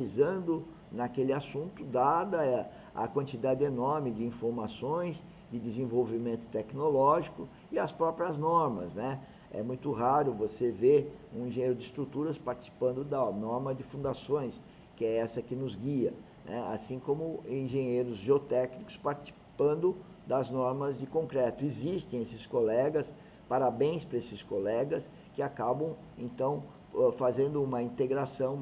pesquisando naquele assunto, dada a quantidade enorme de informações, de desenvolvimento tecnológico e as próprias normas, né? É muito raro você ver um engenheiro de estruturas participando da norma de fundações, que é essa que nos guia, né? Assim como engenheiros geotécnicos participando das normas de concreto. Existem esses colegas, parabéns para esses colegas que acabam, então, fazendo uma integração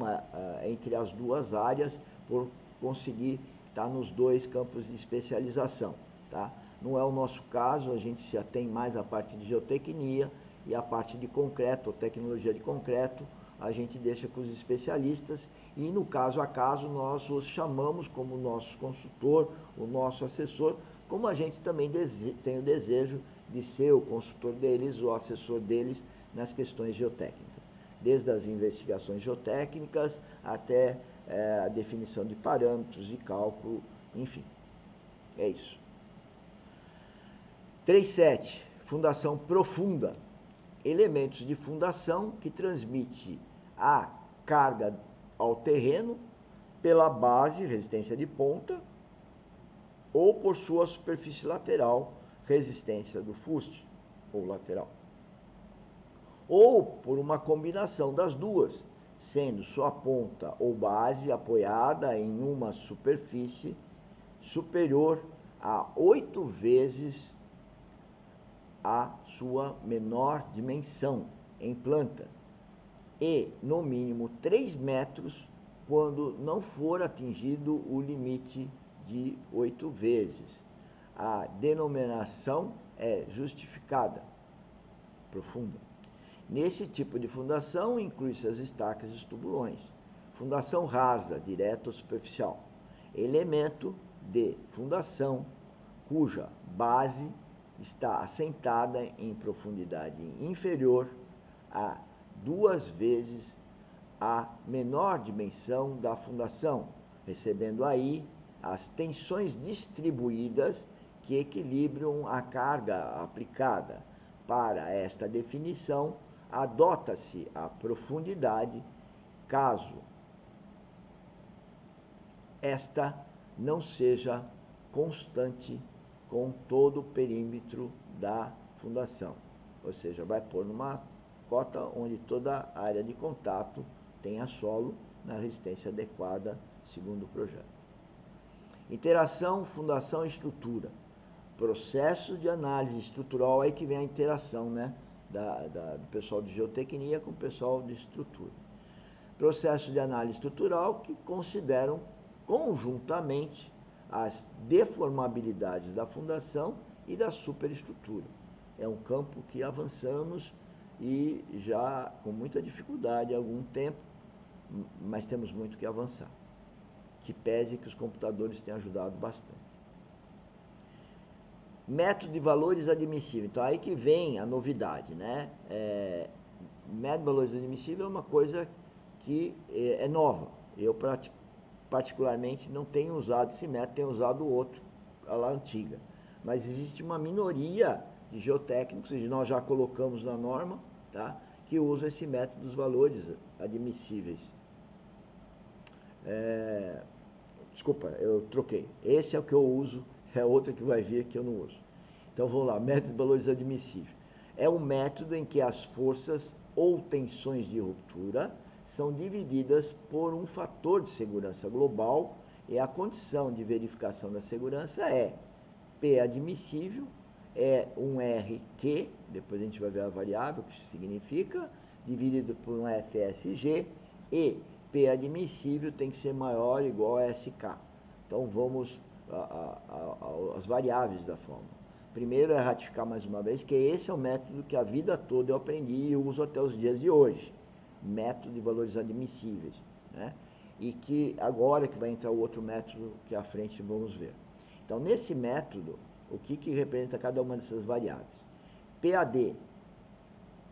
entre as duas áreas por conseguir estar nos dois campos de especialização, tá? Não é o nosso caso, a gente se atém mais à parte de geotecnia e a parte de concreto, ou tecnologia de concreto, a gente deixa com os especialistas e no caso a caso nós os chamamos como nosso consultor, o nosso assessor, como a gente também tem o desejo de ser o consultor deles, o assessor deles nas questões geotécnicas, desde as investigações geotécnicas até a definição de parâmetros de cálculo, enfim, é isso. 3.7, fundação profunda. Elementos de fundação que transmite a carga ao terreno pela base, resistência de ponta, ou por sua superfície lateral, resistência do fuste, ou lateral. Ou por uma combinação das duas, sendo sua ponta ou base apoiada em uma superfície superior a 8 vezes a sua menor dimensão em planta e, no mínimo, 3 metros quando não for atingido o limite de 8 vezes. A denominação é justificada, profunda. Nesse tipo de fundação, inclui-se as estacas e os tubulões. Fundação rasa, direta ou superficial. Elemento de fundação cuja base está assentada em profundidade inferior a 2 vezes a menor dimensão da fundação, recebendo aí as tensões distribuídas que equilibram a carga aplicada. Para esta definição, adota-se a profundidade, caso esta não seja constante com todo o perímetro da fundação, ou seja, vai pôr numa cota onde toda a área de contato tenha solo na resistência adequada, segundo o projeto. Interação, fundação e estrutura. Processo de análise estrutural, aí que vem a interação, né, do pessoal de geotecnia com o pessoal de estrutura. Processo de análise estrutural que consideram conjuntamente as deformabilidades da fundação e da superestrutura. É um campo que avançamos e já com muita dificuldade há algum tempo, mas temos muito que avançar. Que pese que os computadores têm ajudado bastante. Método de valores admissíveis. Então, aí que vem a novidade, né? Método de valores admissíveis é uma coisa que é nova. Eu, particularmente, não tenho usado esse método, tenho usado o outro, a lá antiga. Mas existe uma minoria de geotécnicos, e nós já colocamos na norma, tá? Que usa esse método dos valores admissíveis. Desculpa, eu troquei. Esse é o que eu uso, é outro que vai vir que eu não uso. Então vamos lá, método de valores admissíveis. É um método em que as forças ou tensões de ruptura são divididas por um fator de segurança global e a condição de verificação da segurança é P admissível, é um RQ, depois a gente vai ver a variável, o que isso significa, dividido por um FSG e P admissível tem que ser maior ou igual a SK. Então vamos às variáveis da fórmula. Primeiro é ratificar mais uma vez que esse é o método que a vida toda eu aprendi e uso até os dias de hoje. Método de valores admissíveis, né? E que agora que vai entrar o outro método que à frente vamos ver. Então nesse método, o que representa cada uma dessas variáveis? PAD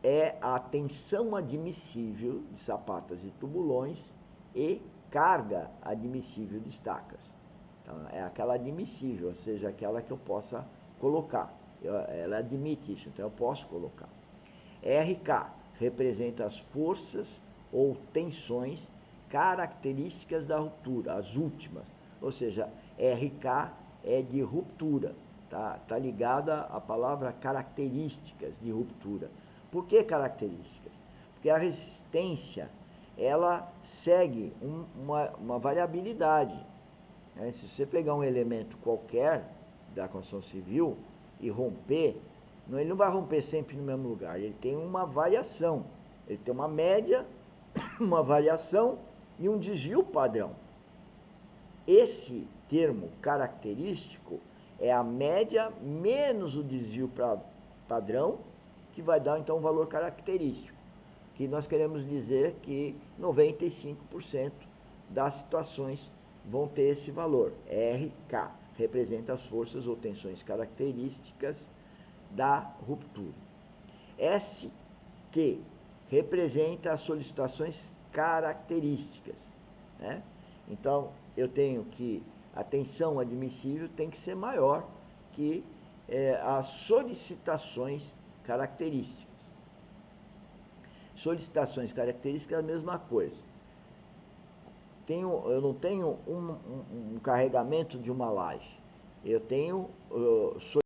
é a tensão admissível de sapatas e tubulões e carga admissível de estacas. Então, é aquela admissível, ou seja, aquela que eu possa colocar. Ela admite isso, então eu posso colocar. RK representa as forças ou tensões características da ruptura, as últimas. Ou seja, RK é de ruptura, tá ligada à palavra características de ruptura. Por que características? Porque a resistência, ela segue uma variabilidade. Né? Se você pegar um elemento qualquer da construção civil e romper, ele não vai romper sempre no mesmo lugar, ele tem uma variação, ele tem uma média, uma variação e um desvio padrão. Esse termo característico é a média menos o desvio padrão, que vai dar então um valor característico, que nós queremos dizer que 95% das situações vão ter esse valor. RK representa as forças ou tensões características da ruptura. SQ representa as solicitações características, né? Então, eu tenho que a tensão admissível tem que ser maior que as solicitações características. Solicitações características é a mesma coisa. Eu não tenho um carregamento de uma laje. Eu tenho